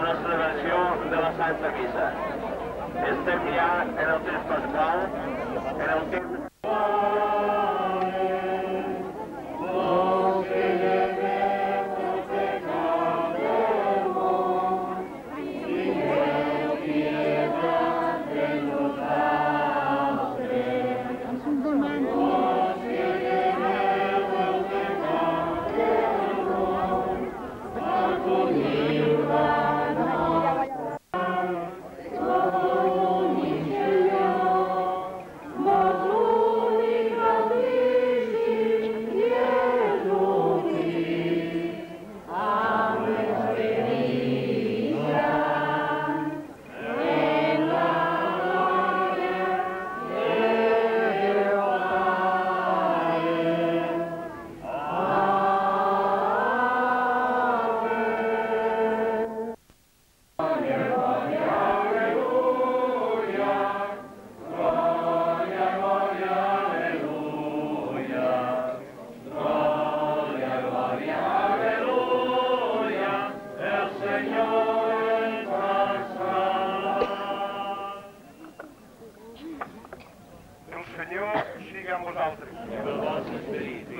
nostra versió de la Santa Missa. Estem ja en el temps pasqual, en el temps...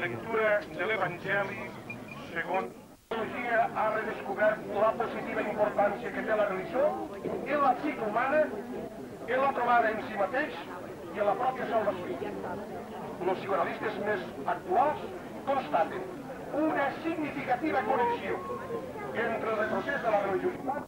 Lectura de l'Evangeli segons la teologia ha redescobert la positiva importància que té la religió en la psique humana, en la trobada en si mateix i en la pròpia salvació. Els psicoanalistes més actuals constaten una significativa connexió entre el retrocés de la religiositat